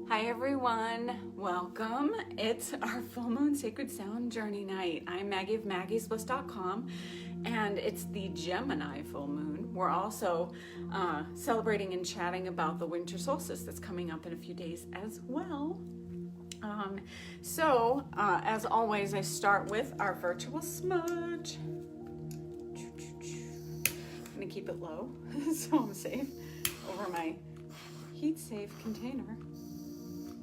Hi everyone, welcome. It's our full moon sacred sound journey night. I'm Maggie of MaggiesBliss.com and it's the Gemini full moon. We're also celebrating and chatting about the winter solstice that's coming up in a few days as well. As always, I start with our virtual smudge. I'm gonna keep it low so I'm safe over my heat safe container.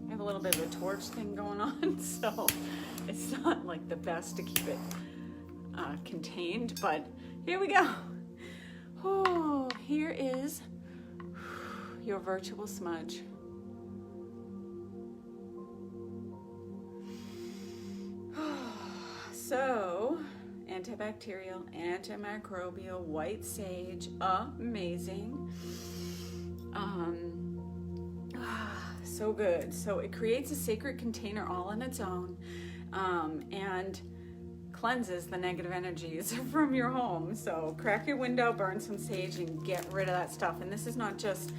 I have a little bit of a torch thing going on, so it's not like the best to keep it contained, but here we go. Oh, here is your virtual smudge. So, antibacterial, antimicrobial, white sage, amazing. So good. So it creates a sacred container all on its own and cleanses the negative energies from your home. So crack your window, burn some sage, and get rid of that stuff. And this is not just,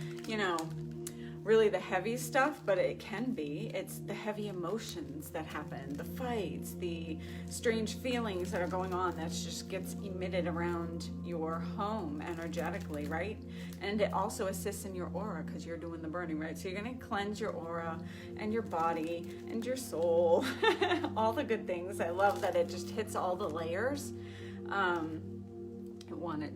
really the heavy stuff, but it can be. It's the heavy emotions that happen, the fights, the strange feelings that are going on that just gets emitted around your home energetically, right? And it also assists in your aura because you're doing the burning, right? So you're going to cleanse your aura and your body and your soul, all the good things. I love that it just hits all the layers.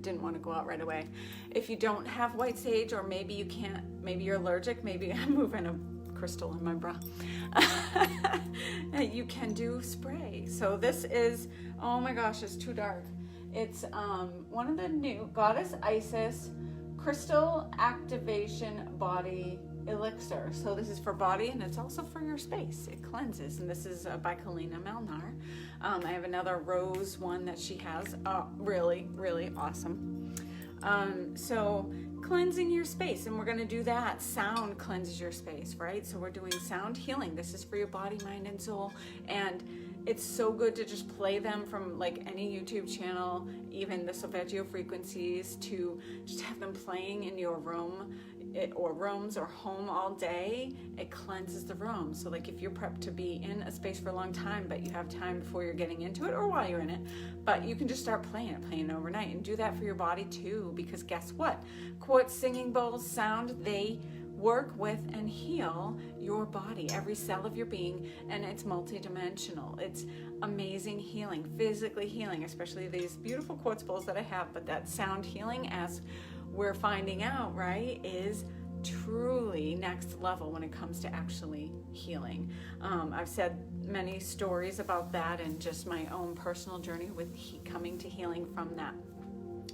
Didn't want to go out right away. If you don't have white sage, or maybe you can't, maybe you're allergic, maybe I'm moving a crystal in my bra. You can do spray. So this is, oh my gosh, it's too dark. It's one of the new Goddess Isis Crystal Activation Body Elixir. So this is for body and it's also for your space. It cleanses, and this is by Kalina Melnar. I have another rose one that she has. Really, really awesome. So cleansing your space, and we're going to do that. Sound cleanses your space, right? So we're doing sound healing. This is for your body, mind, and soul. And it's so good to just play them from like any YouTube channel, even the solfeggio frequencies, to just have them playing in your room or rooms or home all day. It cleanses the room. So like if you're prepped to be in a space for a long time, but you have time before you're getting into it or while you're in it, but you can just start playing overnight, and do that for your body too, because guess what? Quartz singing bowls sound, they work with and heal your body, every cell of your being, and it's multidimensional. It's amazing healing, physically healing, especially these beautiful quartz bowls that I have, but that sound healing, as we're finding out, right, is truly next level when it comes to actually healing. I've said many stories about that and just my own personal journey with coming to healing from that.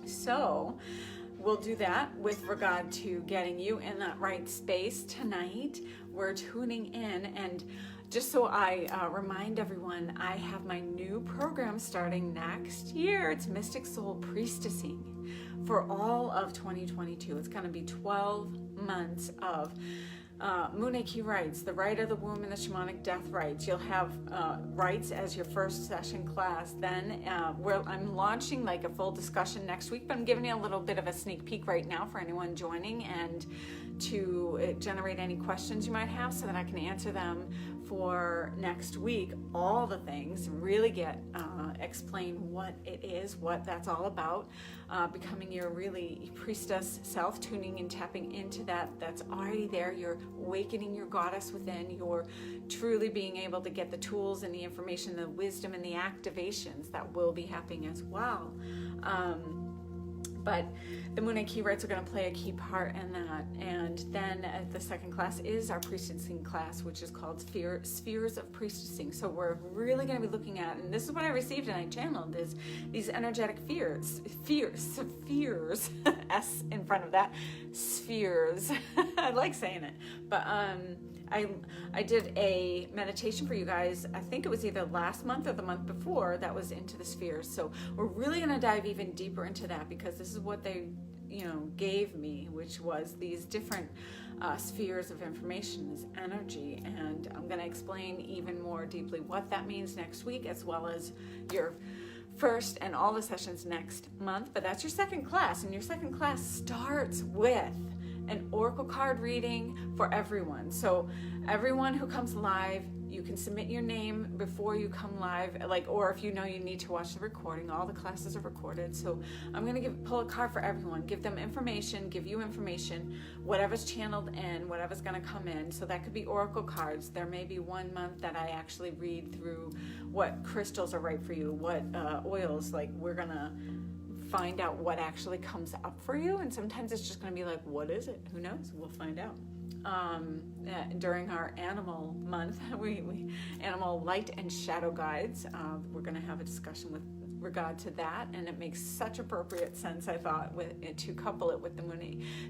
So we'll do that with regard to getting you in that right space tonight. We're tuning in, and just so I remind everyone, I have my new program starting next year. It's Mystic Soul Priestessing for all of 2022. It's going to be 12 months of Muneki rites, the rite of the womb and the shamanic death rites. You'll have rites as your first session class. Then I'm launching like a full discussion next week, but I'm giving you a little bit of a sneak peek right now for anyone joining, and to generate any questions you might have so that I can answer them for next week. All the things, really explain what it is, what that's all about, becoming your really priestess self, tuning and tapping into that's already there. You're awakening your goddess within. You're truly being able to get the tools and the information, the wisdom and the activations that will be happening as well. But the Muneki rites are going to play a key part in that. And then the second class is our priestessing class, which is called Spheres of Priestessing. So we're really going to be looking at, and this is what I received and I channeled, is these energetic spheres, S in front of that, spheres. I like saying it. But I did a meditation for you guys. I think it was either last month or the month before that was into the spheres. So we're really going to dive even deeper into that, because this is what they gave me, which was these different spheres of information, this energy. And I'm going to explain even more deeply what that means next week, as well as your first and all the sessions next month. But that's your second class, and your second class starts with an oracle card reading for everyone. So everyone who comes live, you can submit your name before you come live, or if you know you need to watch the recording. All the classes are recorded. So I'm going to pull a card for everyone, give them information, give you information, whatever's channeled in, whatever's going to come in. So that could be oracle cards. There may be 1 month that I actually read through what crystals are right for you, what oils, we're going to find out what actually comes up for you. And sometimes it's just going to be like, what is it? Who knows? We'll find out. During our animal month, we animal light and shadow guides, we're going to have a discussion with regard to that, and it makes such appropriate sense, I thought, to couple it with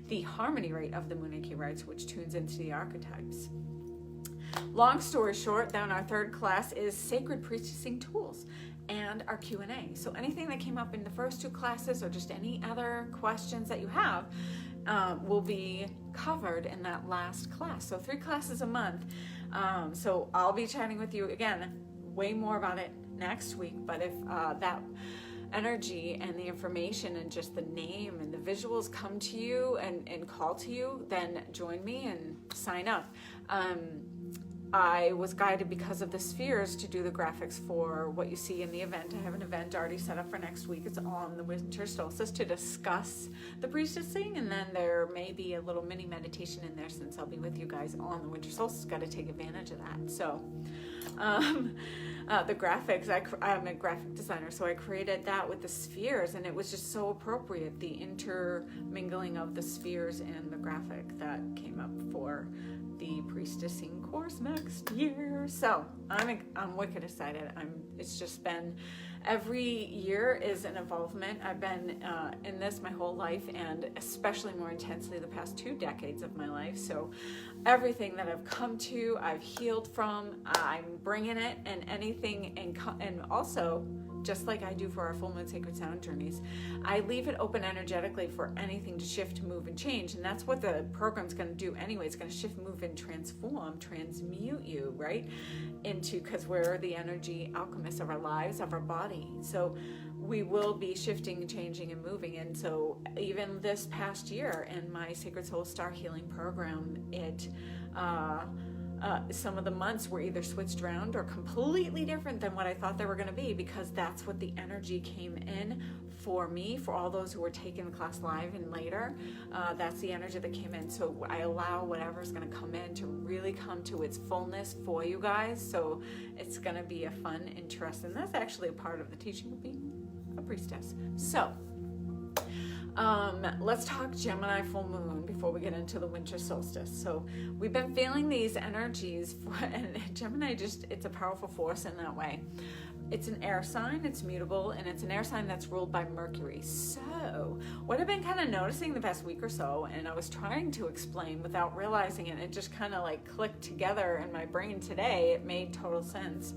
the harmony rate of the Munich rites, which tunes into the archetypes. Long story short, then our third class is Sacred Priestessing Tools and our Q&A. So anything that came up in the first 2 classes, or just any other questions that you have, will be covered in that last class. So 3 classes a month. So I'll be chatting with you again, way more about it next week. But if that energy and the information and just the name and the visuals come to you and call to you, then join me and sign up. I was guided because of the spheres to do the graphics for what you see in the event. I have an event already set up for next week. It's on the winter solstice to discuss the priestessing, and then there may be a little mini meditation in there since I'll be with you guys on the winter solstice. Got to take advantage of that. So the graphics, I'm a graphic designer, so I created that with the spheres, and it was just so appropriate, the intermingling of the spheres and the graphic that came up for the priestessing course next year. So I'm wicked excited. It's just been, every year is an involvement. I've been in this my whole life, and especially more intensely the past 2 decades of my life. So everything that I've come to, I've healed from, I'm bringing it, and anything, and also, just like I do for our full moon sacred sound journeys, I leave it open energetically for anything to shift, move, and change. And that's what the program's going to do anyway. It's going to shift, move, and transform, transmute you, right? Because we're the energy alchemists of our lives, of our body. So we will be shifting, changing, and moving. And so even this past year in my Sacred Soul Star Healing program, some of the months were either switched around or completely different than what I thought they were going to be, because that's what the energy came in for me, for all those who were taking the class live and later. That's the energy that came in. So I allow whatever's going to come in to really come to its fullness for you guys. So it's going to be a fun, interesting, that's actually a part of the teaching of being a priestess. So let's talk Gemini full moon before we get into the winter solstice. So we've been feeling these energies and Gemini it's a powerful force in that way. It's an air sign, it's mutable, and it's an air sign that's ruled by Mercury. So what I've been kind of noticing the past week or so, and I was trying to explain without realizing it, it just kind of clicked together in my brain today. It made total sense.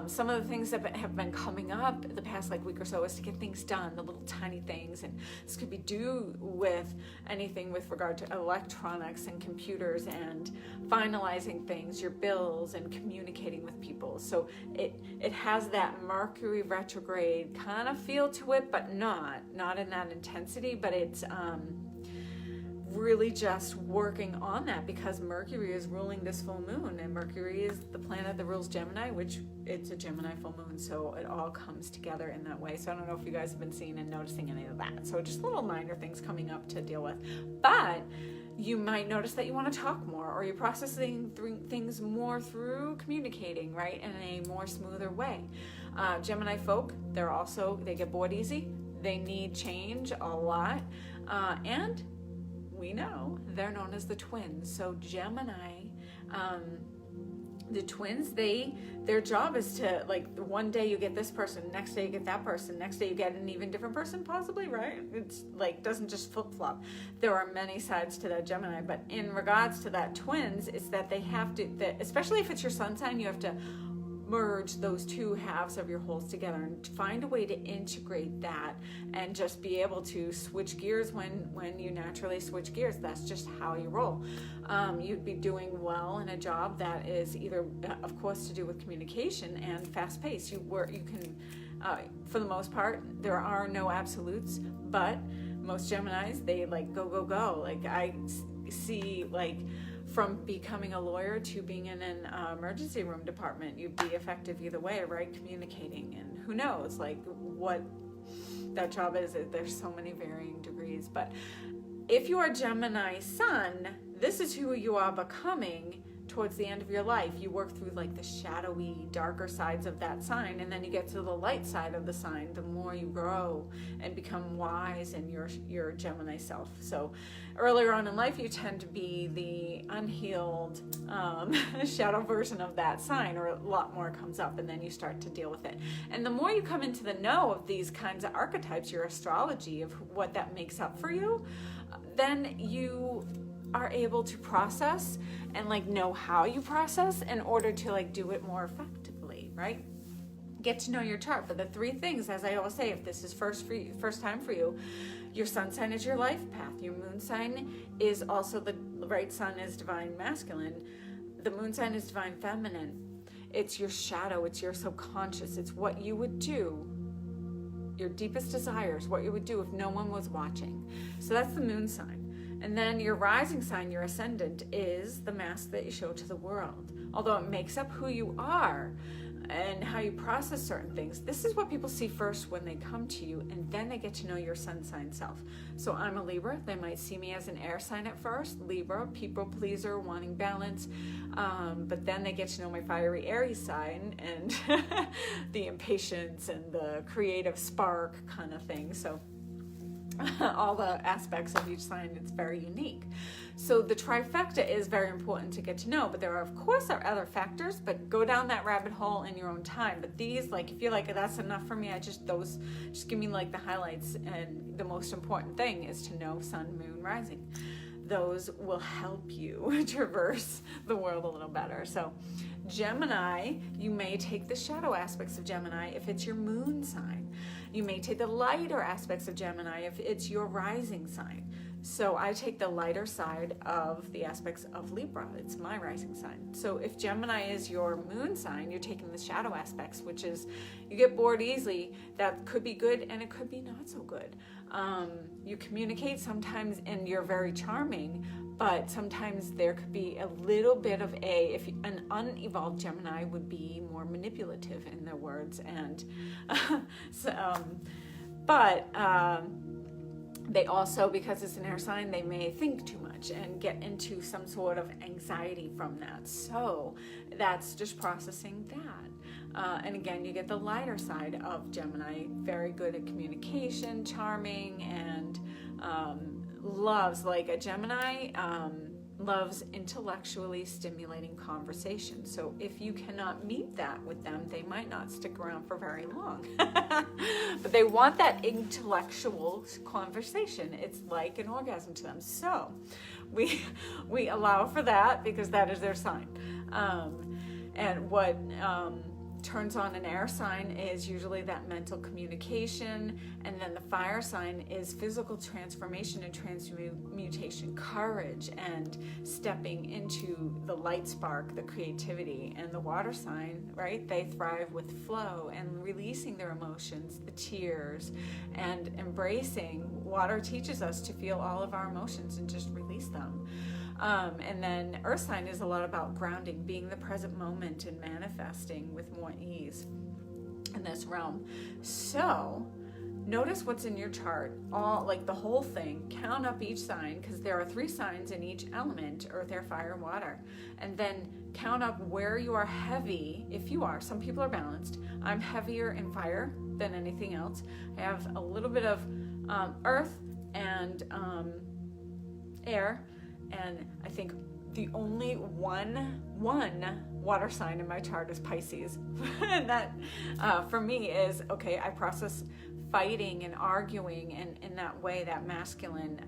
Some of the things that have been coming up the past week or so is to get things done, the little tiny things, and this could be due with anything with regard to electronics and computers and finalizing things, your bills, and communicating with people. So it has that Mercury retrograde kind of feel to it, but not in that intensity, but it's really just working on that because Mercury is ruling this full moon, and Mercury is the planet that rules Gemini, which it's a Gemini full moon, so it all comes together in that way. So I don't know if you guys have been seeing and noticing any of that. So just little minor things coming up to deal with, but you might notice that you want to talk more, or you're processing things more through communicating, right, in a more smoother way. Gemini folk, they get bored easy, they need change a lot, and we know they're known as the twins. So Gemini, the twins, their job is to, one day you get this person, next day you get that person, next day you get an even different person possibly, right? It's doesn't just flip-flop. There are many sides to that Gemini, but in regards to that twins, it's that they have to, especially if it's your sun sign, you have to merge those two halves of your wholes together and find a way to integrate that and just be able to switch gears when you naturally switch gears. That's just how you roll. You'd be doing well in a job that is either, of course, to do with communication and fast pace. You can, for the most part, there are no absolutes, but most Geminis, they like go, go, go. Like I see like from becoming a lawyer to being in an emergency room department, you'd be effective either way, right? Communicating, and who knows like what that job is. There's so many varying degrees. But if you are Gemini sun, this is who you are becoming towards the end of your life. You work through like the shadowy, darker sides of that sign, and then you get to the light side of the sign the more you grow and become wise in your Gemini self. So earlier on in life, you tend to be the unhealed shadow version of that sign, or a lot more comes up, and then you start to deal with it. And the more you come into the know of these kinds of archetypes, your astrology of what that makes up for you, then you are able to process and like know how you process in order to like do it more effectively, right? Get to know your chart. But the three things, as I always say, if this is first time for you, your sun sign is your life path. Your moon sign is also the right sun is divine masculine. The moon sign is divine feminine. It's your shadow. It's your subconscious. It's what you would do, your deepest desires, what you would do if no one was watching. So that's the moon sign. And then your rising sign, your ascendant, is the mask that you show to the world. Although it makes up who you are and how you process certain things, this is what people see first when they come to you, and then they get to know your sun sign self. So I'm a Libra. They might see me as an air sign at first. Libra, people pleaser, wanting balance. But then they get to know my fiery Aries sign and the impatience and the creative spark kind of thing. So all the aspects of each sign, it's very unique. So the trifecta is very important to get to know, but there are, of course, other factors, but go down that rabbit hole in your own time. But these, like, if you're like, that's enough for me, just give me like the highlights, and the most important thing is to know sun, moon, rising. Those will help you traverse the world a little better. So Gemini, you may take the shadow aspects of Gemini if it's your moon sign. You may take the lighter aspects of Gemini if it's your rising sign. So I take the lighter side of the aspects of Libra. It's my rising sign. So if Gemini is your moon sign, you're taking the shadow aspects, which is you get bored easily. That could be good and it could be not so good. You communicate sometimes and you're very charming, but sometimes there could be a little bit of if an unevolved Gemini would be more manipulative in their words, and they also, because it's an air sign, they may think too much and get into some sort of anxiety from that. So that's just processing that. And again, you get the lighter side of Gemini, very good at communication, charming, and loves, like a Gemini, loves intellectually stimulating conversation. So if you cannot meet that with them, they might not stick around for very long. But they want that intellectual conversation. It's like an orgasm to them. So we allow for that because that is their sign. And what turns on an air sign is usually that mental communication, and then the fire sign is physical transformation and transmutation, courage, and stepping into the light spark, the creativity. And the water sign, right, they thrive with flow and releasing their emotions, the tears, and embracing. Water teaches us to feel all of our emotions and just release them. And then earth sign is a lot about grounding, being the present moment and manifesting with more ease in this realm. So notice what's in your chart, all like the whole thing, count up each sign, because there are 3 signs in each element, earth, air, fire, water. And then count up where you are heavy, if you are. Some people are balanced. I'm heavier in fire than anything else. I have a little bit of earth and air. And I think the only one water sign in my chart is Pisces. And that, for me, is, okay, I process fighting and arguing and in that way, that masculine,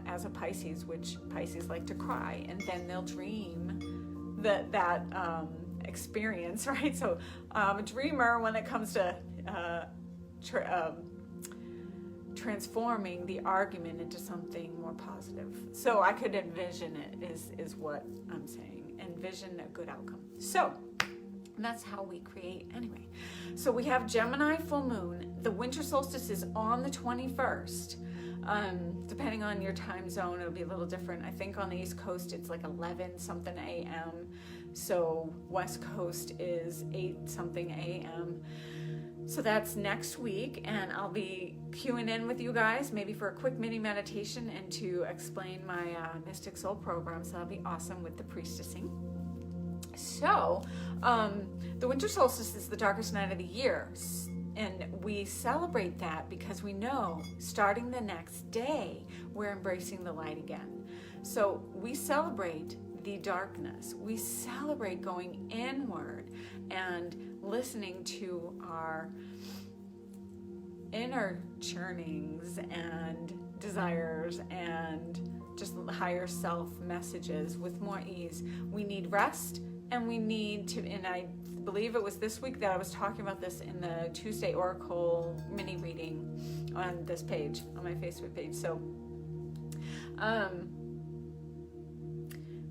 as a Pisces, which Pisces like to cry. And then they'll dream that experience, right? So I'm a dreamer when it comes to transforming the argument into something more positive. So I could envision it, is what I'm saying. Envision a good outcome. So that's how we create anyway. So we have Gemini full moon. The winter solstice is on the 21st Depending on your time zone, it'll be a little different. I think on the East Coast it's like 11 something a.m. So West Coast is 8 something a.m. So that's next week, and I'll be queuing in with you guys, maybe for a quick mini meditation and to explain my Mystic Soul program. So that'll be awesome with the Priestessing. So, the winter solstice is the darkest night of the year, and we celebrate that because we know starting the next day, we're embracing the light again. So we celebrate the darkness. We celebrate going inward and listening to our inner churnings and desires and just higher self messages with more ease. We need rest, and we need to, and I believe it was this week that I was talking about this in the Tuesday Oracle mini reading on this page, on my Facebook page. So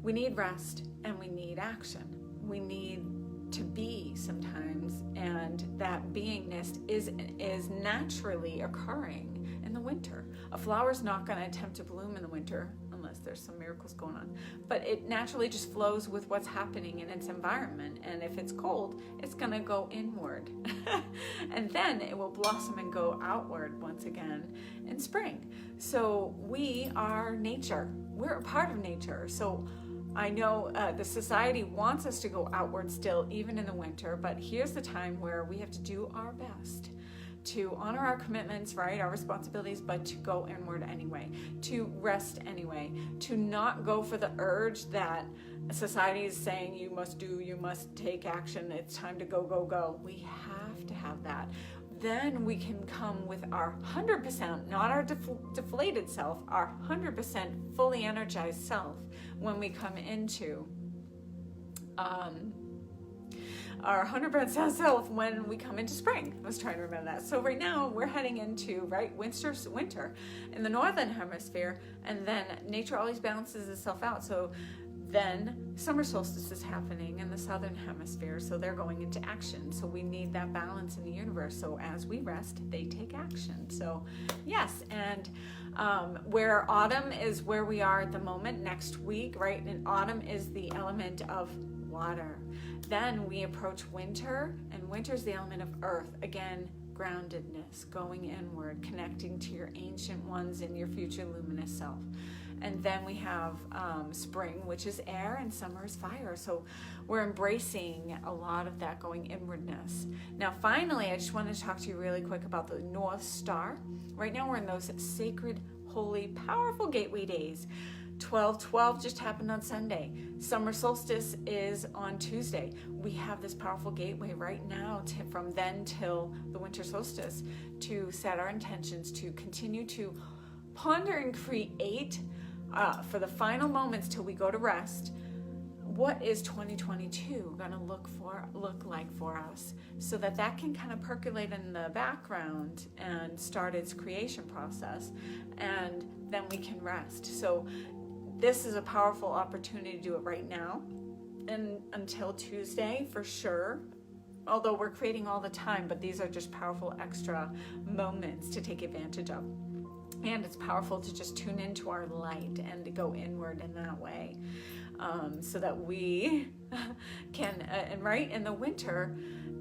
we need rest and we need action. We need to be sometimes, and that beingness is naturally occurring in the winter. A flower's not going to attempt to bloom in the winter unless there's some miracles going on, but it naturally just flows with what's happening in its environment. And if it's cold, it's going to go inward and then it will blossom and go outward once again in spring. So we are nature. We're a part of nature. So I know the society wants us to go outward still, even in the winter, but here's the time where we have to do our best to honor our commitments, right, our responsibilities, but to go inward anyway, to rest anyway, to not go for the urge that society is saying you must do, you must take action, it's time to go, go, go. We have to have that. Then we can come with our 100%, not our deflated self, our 100% fully energized self when we come into our 100% self when we come into spring. I was trying to remember that. So right now we're heading into, right, winter in the northern hemisphere, and then nature always balances itself out. So then summer solstice is happening in the southern hemisphere, so they're going into action. So we need that balance in the universe. So as we rest, they take action. So yes, and where autumn is where we are at the moment next week, right? And autumn is the element of water. Then we approach winter, and winter is the element of earth. Again, groundedness, going inward, connecting to your ancient ones and your future luminous self. And then we have spring, which is air, and summer is fire. So we're embracing a lot of that going inwardness. Now, finally, I just wanted to talk to you really quick about the North Star. Right now, we're in those sacred, holy, powerful gateway days. 12/12 just happened on Sunday. Summer solstice is on Tuesday. We have this powerful gateway right now from then till the winter solstice to set our intentions, to continue to ponder and create for the final moments till we go to rest. What is 2022 going to look like for us, so that can kind of percolate in the background and start its creation process, and then we can rest. So this is a powerful opportunity to do it right now and until Tuesday for sure. Although we're creating all the time, but these are just powerful extra moments to take advantage of. And it's powerful to just tune into our light and to go inward in that way, so that we can, and right in the winter,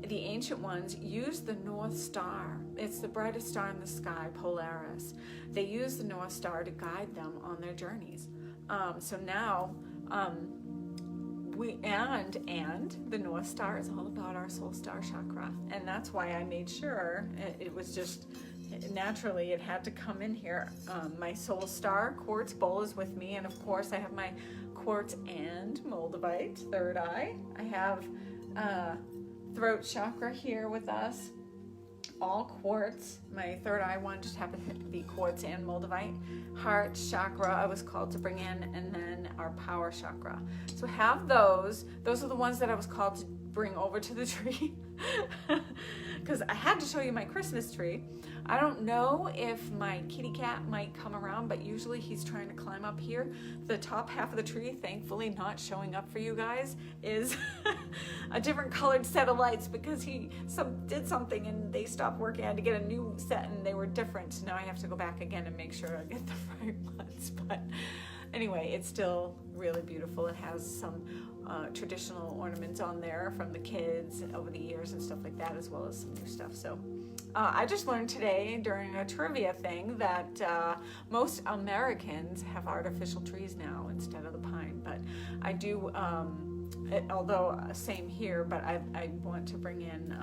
the ancient ones use the North Star. It's the brightest star in the sky, Polaris. They use the North Star to guide them on their journeys. So now, and the North Star is all about our soul star chakra. And that's why I made sure it was just, naturally it had to come in here. My soul star quartz bowl is with me, and of course I have my quartz and moldavite, third eye. I have throat chakra here with us, all quartz. My third eye one just happened to be quartz and moldavite. Heart chakra I was called to bring in, and then our power chakra. So have those are the ones that I was called to bring over to the tree. because I had to show you my Christmas tree. I don't know if my kitty cat might come around, but usually he's trying to climb up here. The top half of the tree, thankfully not showing up for you guys, is a different colored set of lights because he did something and they stopped working. I had to get a new set and they were different. So now I have to go back again and make sure I get the right ones. But anyway, it's still really beautiful. It has some traditional ornaments on there from the kids over the years and stuff like that, as well as some new stuff. So I just learned today during a trivia thing that most Americans have artificial trees now instead of the pine. But I do, although same here, but I want to bring in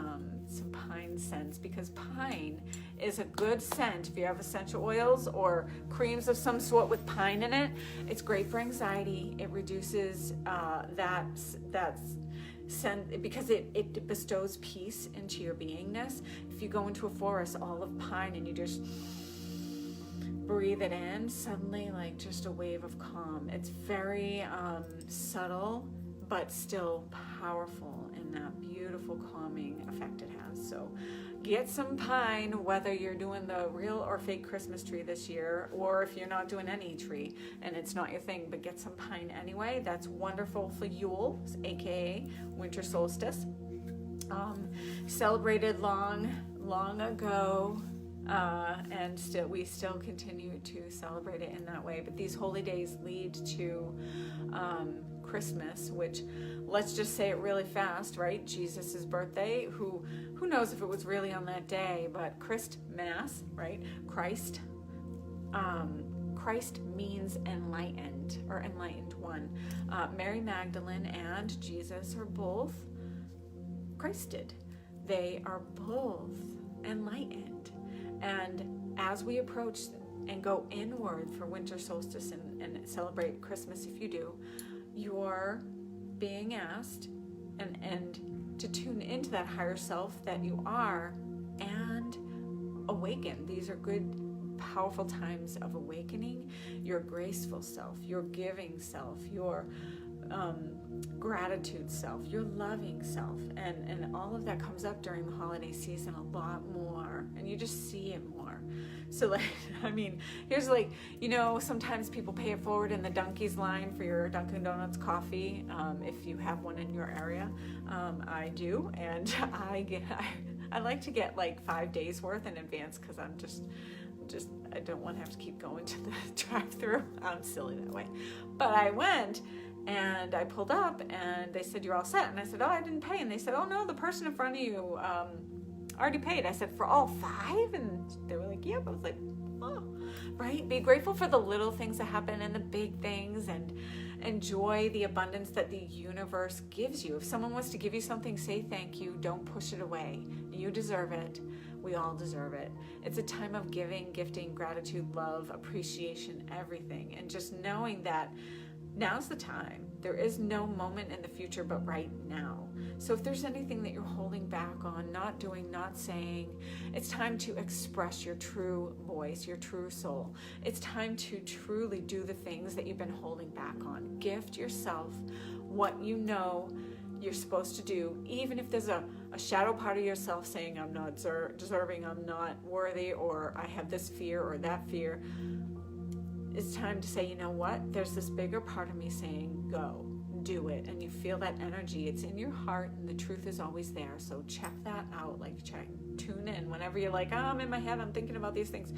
some pine scents, because pine is a good scent. If you have essential oils or creams of some sort with pine in it, it's great for anxiety. It reduces that scent because it bestows peace into your beingness. If you go into a forest all of pine and you just breathe it in, suddenly like just a wave of calm. It's very subtle, but still powerful in that beautiful calming effect it has. So get some pine, whether you're doing the real or fake Christmas tree this year, or if you're not doing any tree and it's not your thing, but get some pine anyway. That's wonderful for Yule, aka winter solstice. Celebrated long ago, and we still continue to celebrate it in that way. But these holy days lead to Christmas, which, let's just say it really fast, right? Jesus's birthday. Who knows if it was really on that day? But Christmas, right? Christ means enlightened, or enlightened one. Mary Magdalene and Jesus are both Christed. They are both enlightened. And as we approach and go inward for winter solstice and celebrate Christmas, if you do, you're being asked and to tune into that higher self that you are and awaken. These are good, powerful times of awakening your graceful self, your giving self, your gratitude self, your loving self, and all of that comes up during the holiday season a lot more, and you just see it more. So like, I mean, here's like, sometimes people pay it forward in the Dunkies line for your Dunkin' Donuts coffee, if you have one in your area. I do, and I like to get like 5 days worth in advance, because I'm just I don't want to have to keep going to the drive-thru. I'm silly that way. But I went and I pulled up and they said, "You're all set." And I said, "Oh, I didn't pay." And they said, "Oh no, the person in front of you already paid." I said, "For all 5? And they were like, "Yep." I was like, "Oh," right? Be grateful for the little things that happen and the big things, and enjoy the abundance that the universe gives you. If someone wants to give you something, say thank you. Don't push it away. You deserve it. We all deserve it. It's a time of giving, gifting, gratitude, love, appreciation, everything. And just knowing that now's the time. There is no moment in the future but right now. So if there's anything that you're holding back on, not doing, not saying, it's time to express your true voice, your true soul. It's time to truly do the things that you've been holding back on. Gift yourself what you know you're supposed to do, even if there's a shadow part of yourself saying, "I'm not deserving, I'm not worthy, or I have this fear or that fear." It's time to say, you know what? There's this bigger part of me saying, go, do it. And you feel that energy. It's in your heart, and the truth is always there. So check that out. Tune in. Whenever you're like, "Oh, I'm in my head, I'm thinking about these things,"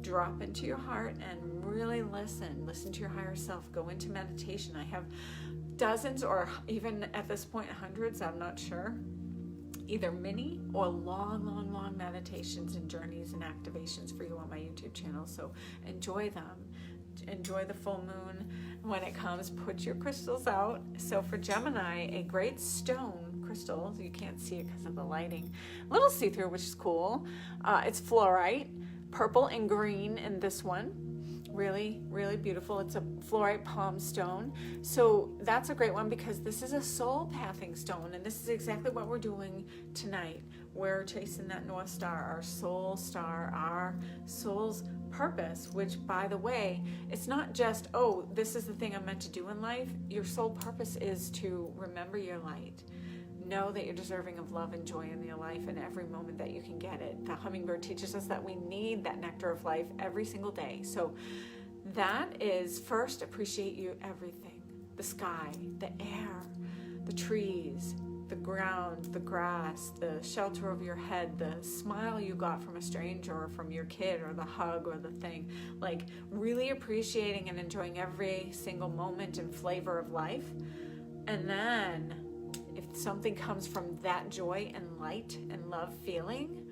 drop into your heart and really listen. Listen to your higher self. Go into meditation. I have dozens, or even at this point, hundreds, I'm not sure, either mini or long meditations and journeys and activations for you on my YouTube channel. So enjoy them. Enjoy the full moon when it comes. Put your crystals out. So for Gemini, a great stone crystal, you can't see it because of the lighting, a little see-through, which is cool. It's fluorite, purple and green in this one. Really, really beautiful. It's a fluorite palm stone. So that's a great one, because this is a soul pathing stone, and this is exactly what we're doing tonight. We're chasing that North Star, our soul star, our soul's purpose, which, by the way, it's not just, "Oh, this is the thing I'm meant to do in life." Your soul purpose is to remember your light, know that you're deserving of love and joy in your life in every moment that you can get it. The hummingbird teaches us that we need that nectar of life every single day. So that is, first, appreciate you everything. The sky, the air, the trees, the ground, the grass, the shelter over your head, the smile you got from a stranger or from your kid, or the hug or the thing. Like, really appreciating and enjoying every single moment and flavor of life. And then if something comes from that joy and light and love feeling,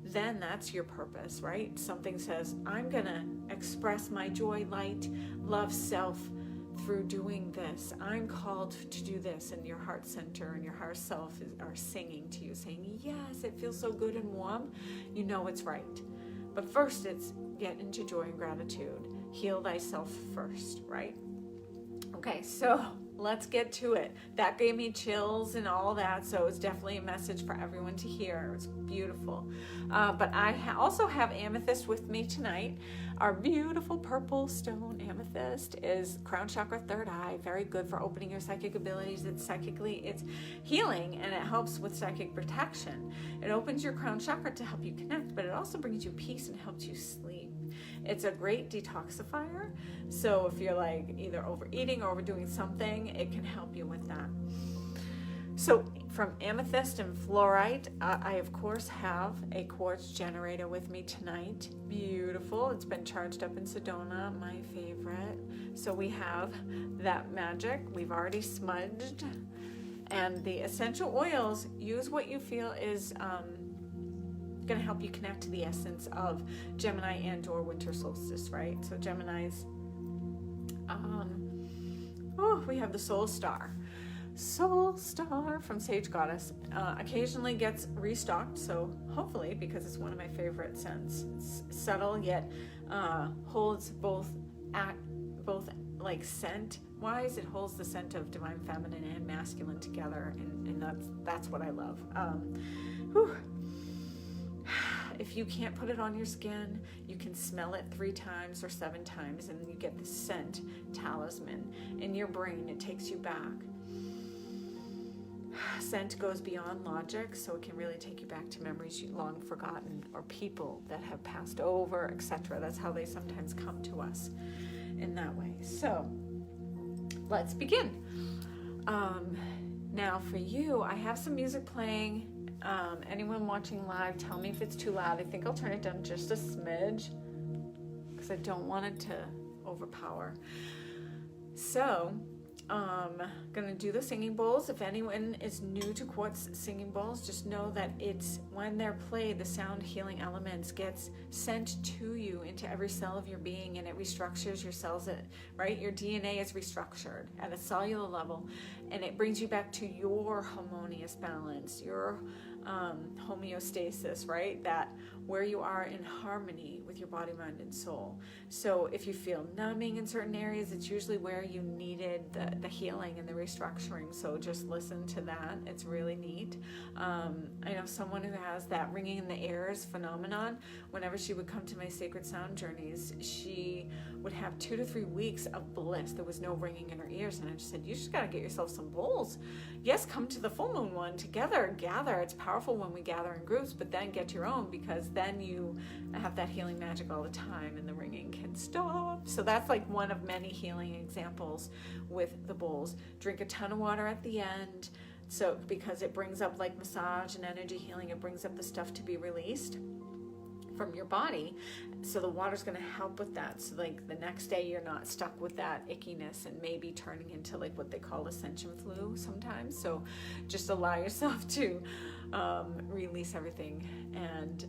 then that's your purpose, right? Something says, I'm gonna express my joy, light, love, self through doing this. I'm called to do this, and your heart center and your heart self are singing to you, saying, yes, it feels so good and warm. You know it's right. But first, it's get into joy and gratitude. Heal thyself first, right? Okay, so let's get to it. That gave me chills and all that, so it's definitely a message for everyone to hear. It's beautiful. But I also have amethyst with me tonight. Our beautiful purple stone amethyst is crown chakra, third eye. Very good for opening your psychic abilities. It's healing, and it helps with psychic protection. It opens your crown chakra to help you connect, but it also brings you peace and helps you sleep. It's a great detoxifier. So if you're like either overeating or overdoing something, it can help you with that. So from amethyst and fluorite, I of course have a quartz generator with me tonight. Beautiful. It's been charged up in Sedona, my favorite. So we have that magic. We've already smudged. And the essential oils, use what you feel is going to help you connect to the essence of Gemini and or winter solstice, right? So Gemini's, we have the soul star. Soul Star from Sage Goddess occasionally gets restocked, so hopefully, because it's one of my favorite scents. It's subtle yet holds both like scent wise, it holds the scent of divine feminine and masculine together, and that's what I love. If you can't put it on your skin, you can smell it 3 times or 7 times, and you get the scent talisman in your brain. It takes you back. Scent goes beyond logic, so it can really take you back to memories you long forgotten or people that have passed over, etc. That's how they sometimes come to us in that way. So let's begin. Now for you, I have some music playing. Anyone watching live, tell me if it's too loud. I think I'll turn it down just a smidge because I don't want it to overpower. So gonna do the singing bowls. If anyone is new to quartz singing bowls, just know that it's when they're played, the sound healing elements gets sent to you into every cell of your being, and it restructures your cells, right? Your DNA is restructured at a cellular level, and it brings you back to your harmonious balance, your homeostasis, right? That where you are in harmony with your body, mind, and soul. So if you feel numbing in certain areas, it's usually where you needed the healing and the restructuring. So just listen to that. It's really neat. I know someone who has that ringing in the ears phenomenon. Whenever she would come to my sacred sound journeys, she would have 2 to 3 weeks of bliss. There was no ringing in her ears. And I just said, you just got to get yourself some bowls. Yes, come to the full moon one together, gather. It's powerful when we gather in groups, but then get your own, because then you have that healing magic all the time and the ringing can stop. So that's like one of many healing examples with the bowls. Drink a ton of water at the end. So because it brings up like massage and energy healing, it brings up the stuff to be released from your body. So the water's going to help with that. So like the next day you're not stuck with that ickiness and maybe turning into like what they call ascension flu sometimes. So just allow yourself to release everything and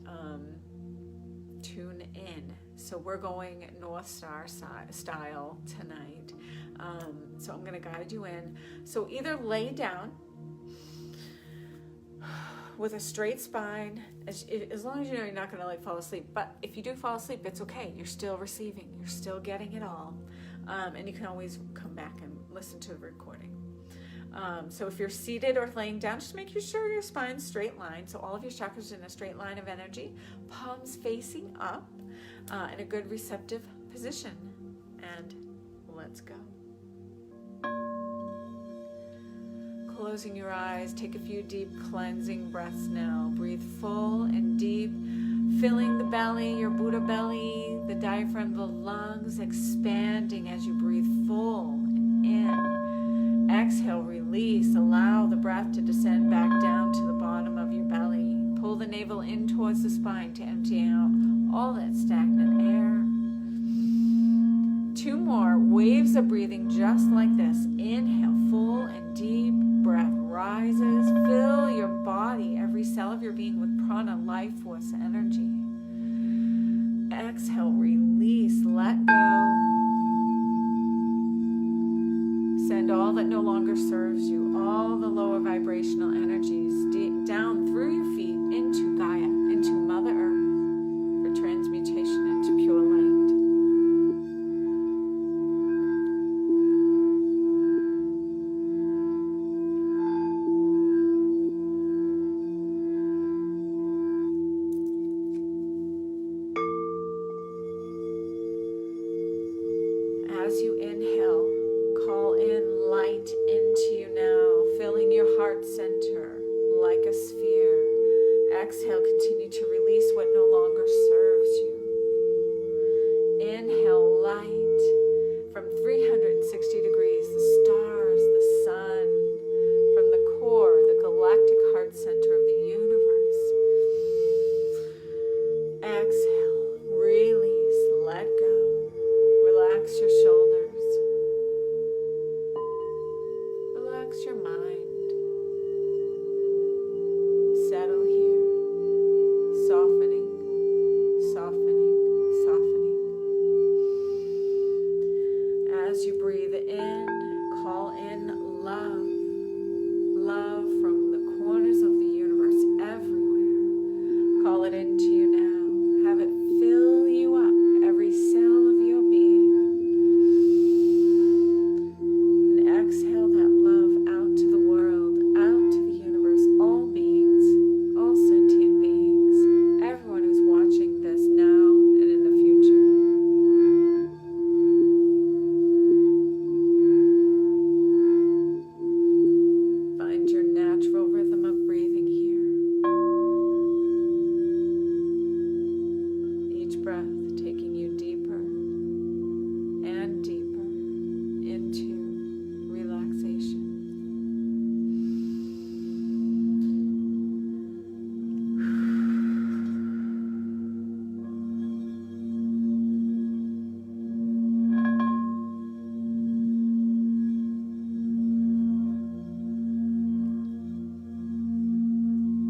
tune in. So we're going North Star style tonight. So I'm going to guide you in. So either lay down with a straight spine, as long as you know you're not going to like fall asleep. But if you do fall asleep, it's okay. You're still receiving. You're still getting it all. And you can always come back and listen to the recording. So if you're seated or laying down, just make sure your spine's straight line. So all of your chakras in a straight line of energy, palms facing up in a good receptive position. And let's go. Close closing your eyes, take a few deep cleansing breaths now. Breathe full and deep, filling the belly, your Buddha belly, the diaphragm, the lungs, expanding as you breathe full and in. Exhale, release. Allow the breath to descend back down to the bottom of your belly. Pull the navel in towards the spine to empty out all that stagnant air. 2 more waves of breathing just like this. Inhale, full and deep. Breath rises. Fill your body, every cell of your being, with prana, life force, energy. Exhale, release, let go. Send all that no longer serves you, all the lower vibrational energies, down through your feet into Gaia, into Mother Earth, for transmutation into pure light. As you inhale, call in light into you now, filling your heart center like a sphere. Exhale, continue to release what no longer serves you. Inhale, light from 360 degrees, the stars, the sun, from the core, the galactic heart center of the universe. Exhale, release, let go. Relax your shoulders. Relax your mind. Settle here. Softening, softening, softening. As you breathe in, call in love. Love from the corners of the universe everywhere. Call it into you now. Have it fill you up, every cell of your being. And exhale that love out to the world, out to the universe, all beings, all sentient beings, everyone who's watching this now and in the future. Find your natural rhythm of breathing here. Each breath taking you deeper and deeper into relaxation.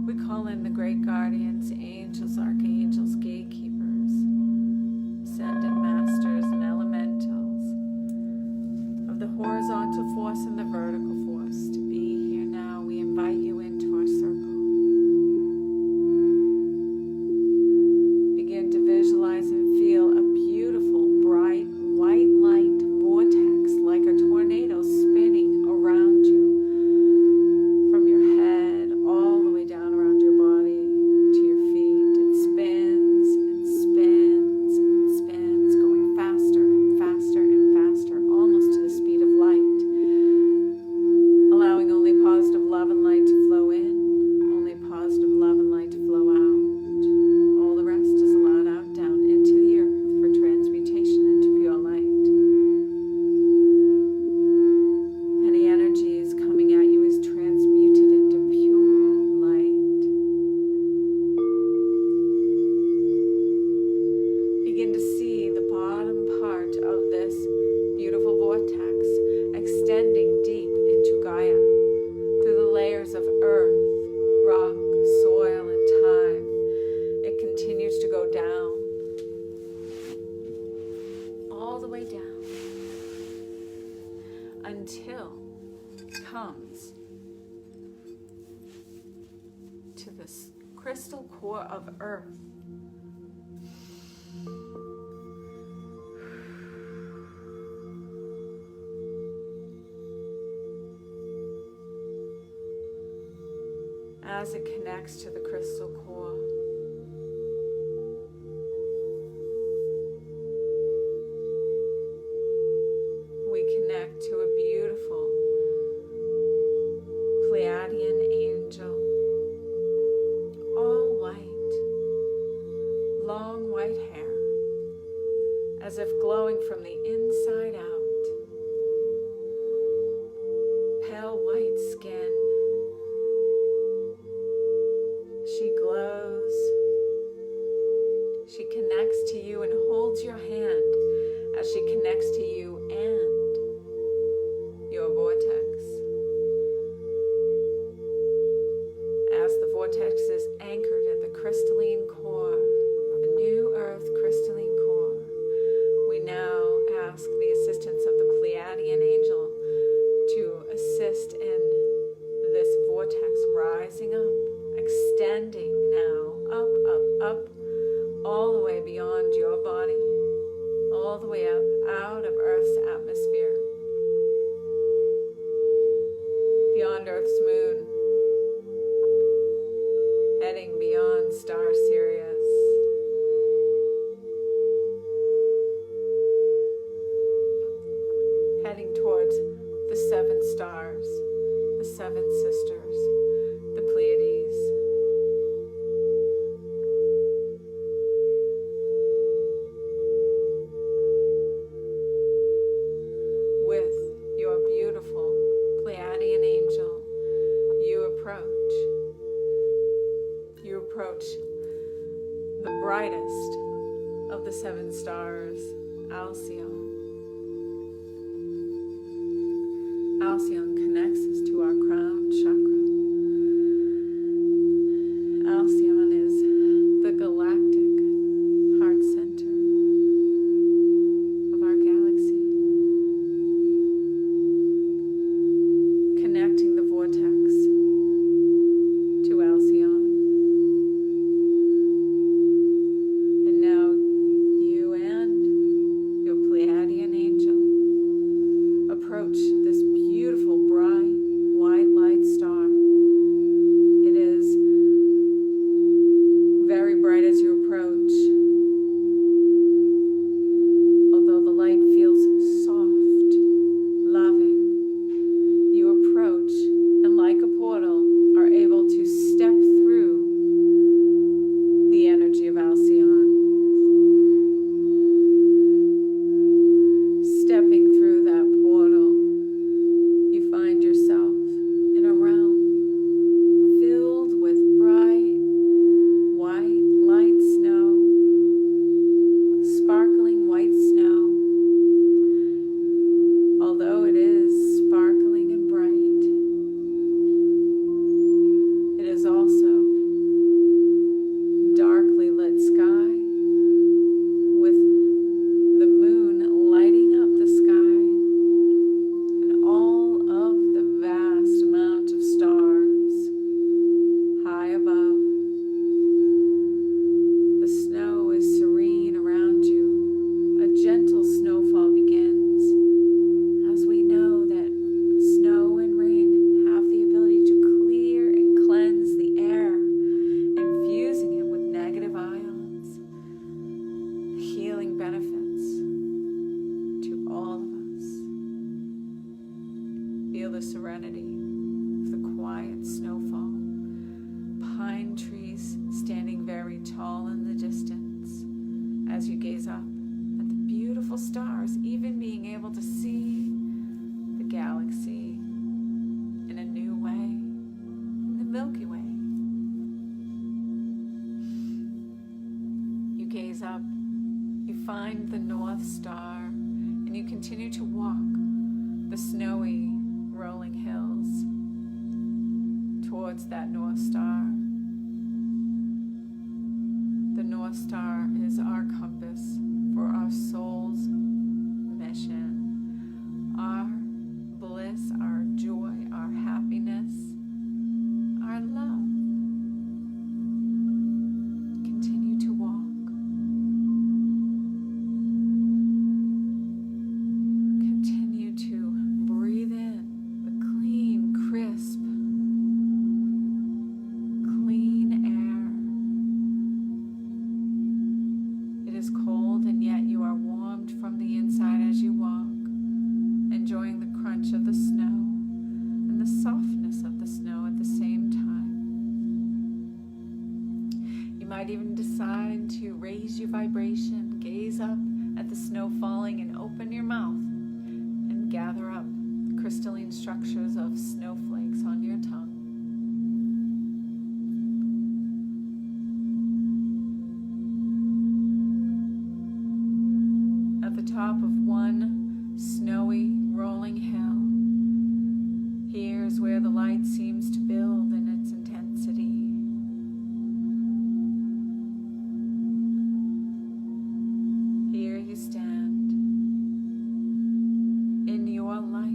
We call in the great guardians, angels, archangels, gatekeepers, ascended masters, and elementals of the horizontal force and the vertical force to be here now. We invite you into our circle. Begin to visualize and feel a beautiful, bright, white light vortex like a tornado spinning around you. From your head all the way down around your body to your feet. It spins and spins and spins, going faster and faster and faster, almost to the speed of light. Allowing only positive love and light to flow in, only positive love and light to flow out. All the rest is allowed out down into the earth for transmutation into pure light. Any energies coming at you is transmuted into pure light. Begin to see the bottom part of this beautiful vortex extending deep into Gaia through the layers of earth, rock, soil, and time. It continues to go down, all the way down, until it comes to this crystal core of earth. As it connects to the crystal core, we connect to a beautiful Earth's moon, heading beyond star Sirius. Heading towards the 7 stars, the 7 sisters, the Pleiades. With your beautiful Pleiadian angel, you approach the brightest of the 7 stars, Alcyone. Alcyone connects us to our crown chakra. Alcyone is the galactic heart center of our galaxy, connecting the vortex to Alcyone. And now you and your Pleiadian angel approach this beautiful, bright, white light star. It is very bright as you approach. Although the light feels soft, loving, you approach and like a portal are able to step through the energy of Alcyone. Stepping through that portal, you find yourself in a realm filled with bright, white, light snow, sparkling white snow. Although it is sparkling and bright, it is also darkly lit sky with the moon lighting up the sky and all of the vast amount of stars high above. The snow is serene around you. A gentle snowfall begins, as we know that snow and rain have the ability to clear and cleanse the air, infusing it with negative ions. The healing benefits to all of us. Feel the serenity of the quiet snowfall. Pine trees standing very tall in the distance as you gaze up at the beautiful stars, even being able to see the galaxy in a new way, the Milky Way. You gaze up, you find the North Star, and you continue to walk the snowy, rolling hills towards that North Star. The North Star is our compass for our soul's mission, our bliss, our joy, our happiness, our love. Continue to walk. Continue to breathe in the clean, crisp, clean air. It is cold, and yet you are warmed from the inside as you walk, enjoying the crunch of the snow and the softness of the snow at the same time. You might even decide to raise your vibration, gaze up at the snow falling, and open your mouth and gather up the crystalline structures of snowflakes on your tongue. At the top of one snowy, rolling hill, here's where the light seems to build in its intensity. Here you stand in your light,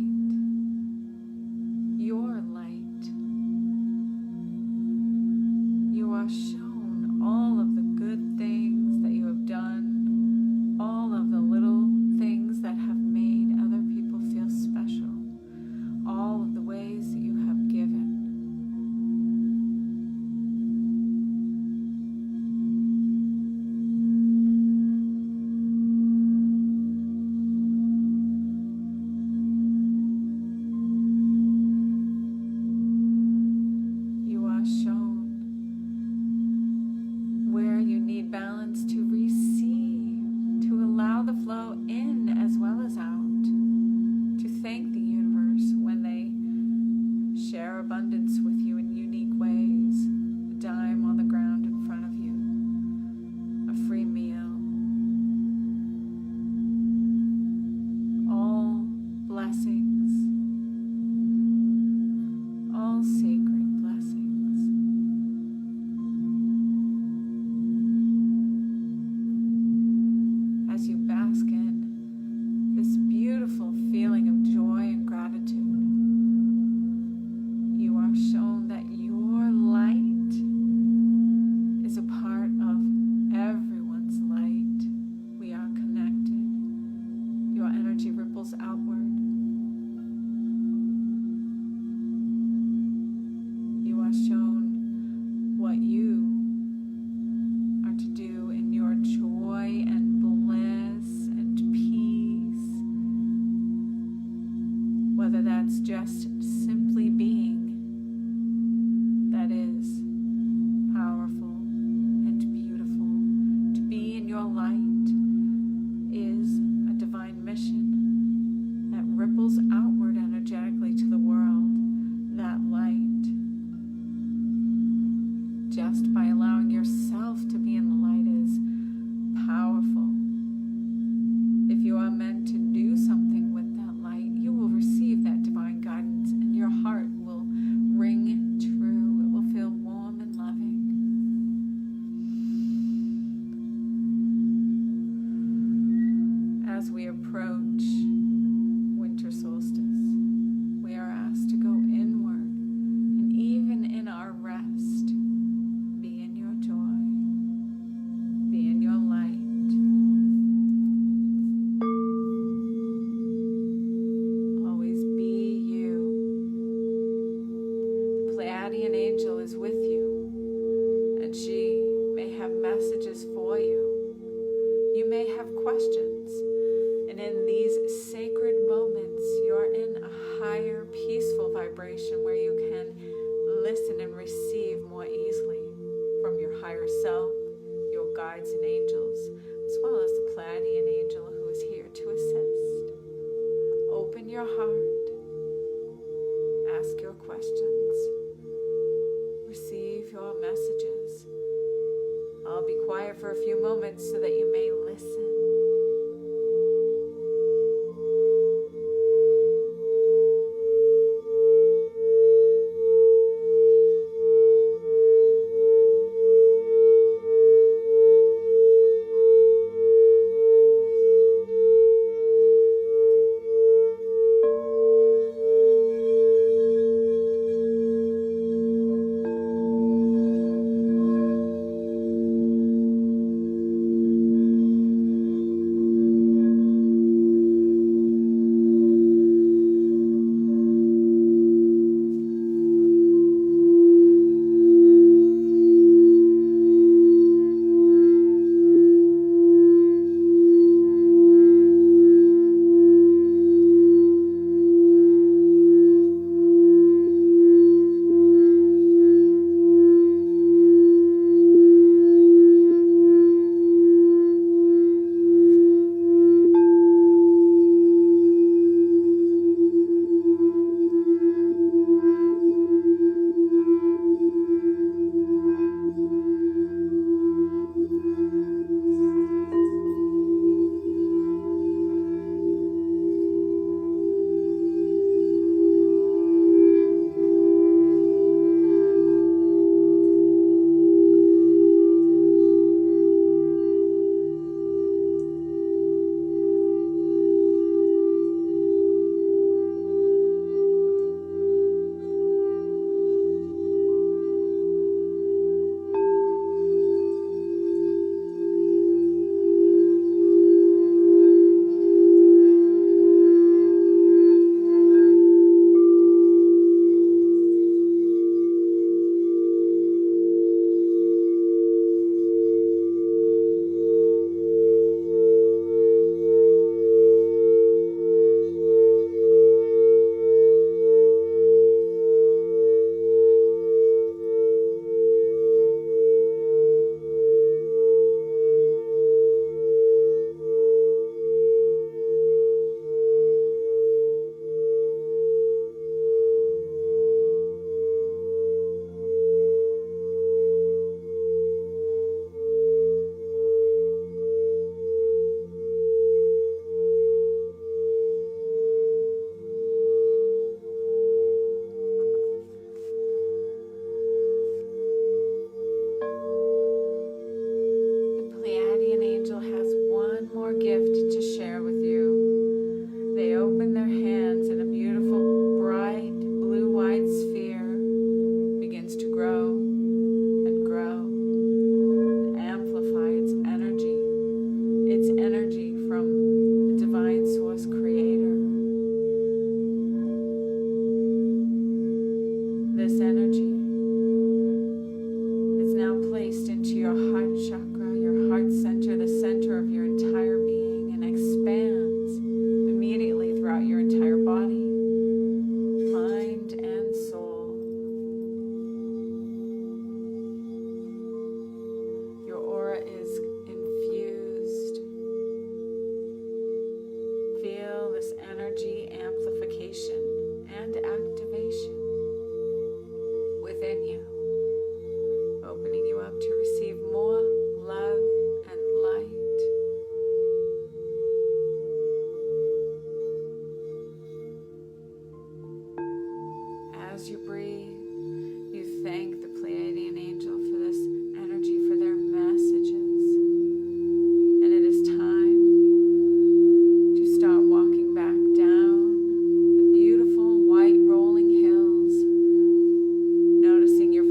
Pleiadian angel is with you, and she may have messages for you. You may have questions, and in these sacred moments, you're in a higher, peaceful vibration where you can listen and receive more easily from your higher self, your guides and angels, as well as the Pleiadian angel who is here to assist. Open your heart, ask your questions, receive your messages. I'll be quiet for a few moments so that you may listen. As you breathe, you thank the Pleiadian angel for this energy, for their messages. And it is time to start walking back down the beautiful white rolling hills, noticing your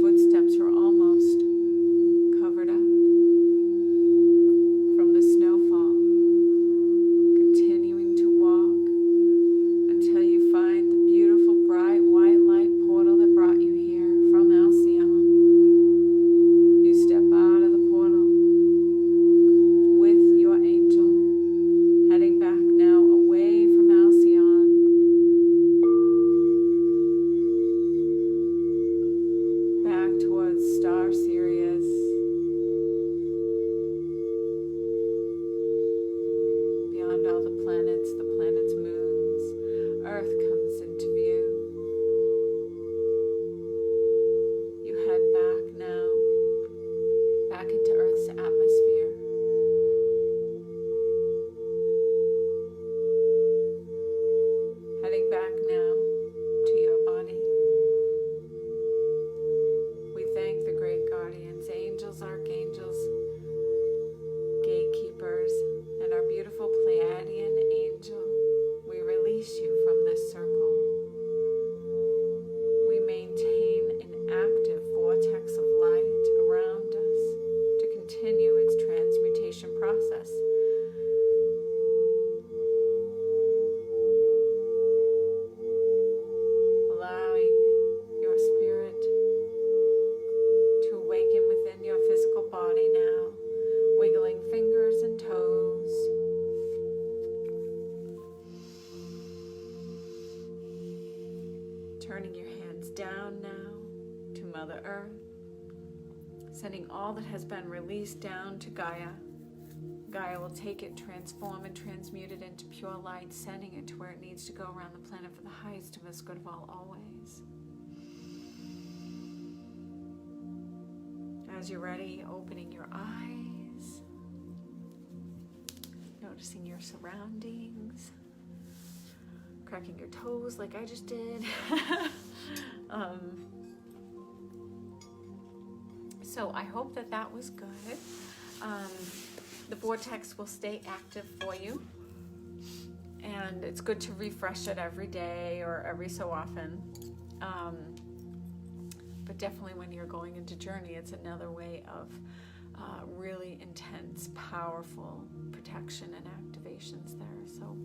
star Sirius. Beyond all the planets moons, Earth comes into view. You head back now, back into Earth's atmosphere. Heading back now to your body. We thank the great guardians, angels, archangels, gatekeepers, and our beautiful Pleiadian angel. We release you from this circle. We maintain an active vortex of light around us to continue its transmutation process. Allowing your spirit to awaken within your physical body now, wiggling fingers and toes. Turning your hands down now to Mother Earth, sending all that has been released down to Gaia. Gaia will take it, transform and transmute it into pure light, sending it to where it needs to go around the planet for the highest and most good of all always. As you're ready, opening your eyes, noticing your surroundings, cracking your toes like I just did. So I hope that was good. The vortex will stay active for you, and it's good to refresh it every day or every so often. But definitely when you're going into journey, it's another way of really intense, powerful protection and activations there. So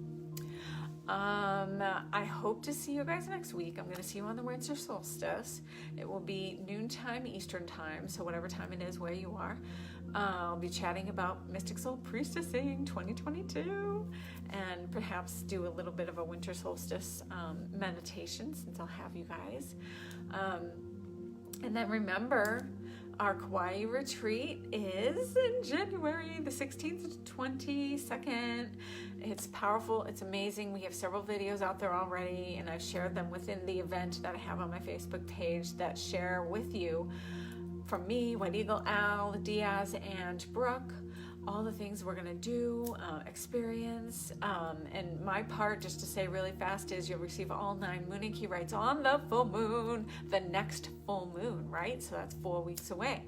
I hope to see you guys next week. I'm going to see you on the winter solstice. It will be noontime Eastern time, so whatever time it is where you are. I'll be chatting about Mystic Soul Priestessing 2022, and perhaps do a little bit of a winter solstice meditation, since I'll have you guys. And then remember, our Kauai retreat is in January the 16th to 22nd. It's powerful. It's amazing. We have several videos out there already, and I've shared them within the event that I have on my Facebook page that share with you, from me, White Eagle, Al, Diaz, and Brooke, all the things we're going to do, experience. And my part, just to say really fast, is you'll receive all 9 moon and key rights on the full moon, the next full moon, right? So that's 4 weeks away,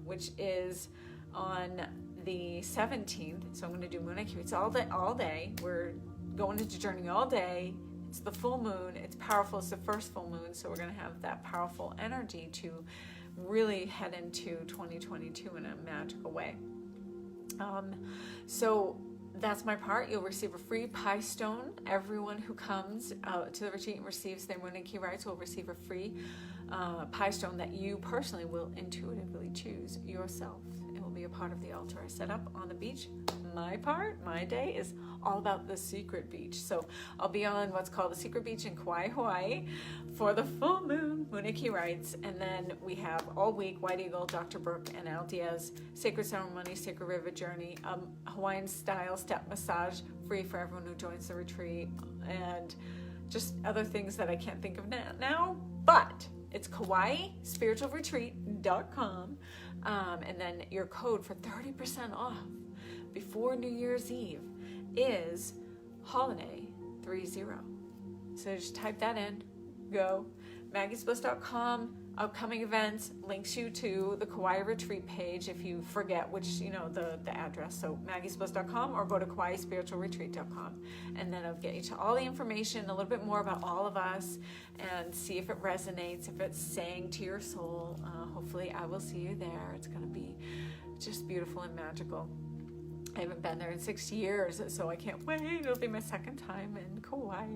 which is on the 17th. So I'm going to do moon and key rights all day. We're going into journey all day. It's the full moon. It's powerful. It's the first full moon. So we're going to have that powerful energy to really head into 2022 in a magical way. So that's my part. You'll receive a free pie stone. Everyone who comes to the retreat and receives their moon and key rights will receive a free pie stone that you personally will intuitively choose yourself. It will be a part of the altar I set up on the beach. My day is all about the secret beach. So I'll be on what's called the secret beach in Kauai, Hawaii for the full moon, moon and key rights. And then we have all week, White Eagle, Dr. Brooke, and Al Diaz, sacred ceremony, sacred river journey, Hawaiian style step massage, free for everyone who joins the retreat, and just other things that I can't think of now, but it's KauaiSpiritualRetreat.com. And then your code for 30% off before New Year's Eve is holiday30. So just type that in, go. Maggie'sBliss.com, upcoming events, links you to the Kauai retreat page if you forget which, the address. So Maggie'sBliss.com, or go to KauaiSpiritualRetreat.com, and then it'll get you to all the information, a little bit more about all of us, and see if it resonates, if it's saying to your soul. Hopefully I will see you there. It's going to be just beautiful and magical. I haven't been there in 6 years, so I can't wait. It'll be my second time in Kauai.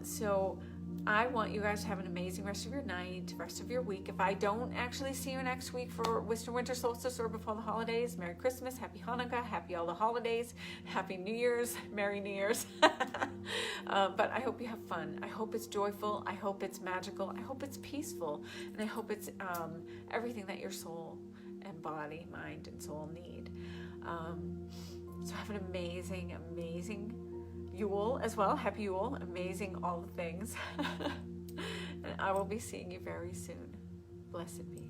So I want you guys to have an amazing rest of your night, rest of your week. If I don't actually see you next week for Winter Solstice or before the holidays, Merry Christmas, Happy Hanukkah, Happy all the holidays, Happy New Year's, Merry New Year's. But I hope you have fun. I hope it's joyful. I hope it's magical. I hope it's peaceful. And I hope it's everything that your soul and body, mind, and soul need. So have an amazing, amazing Yule as well. Happy Yule. Amazing all the things. And I will be seeing you very soon. Blessed be.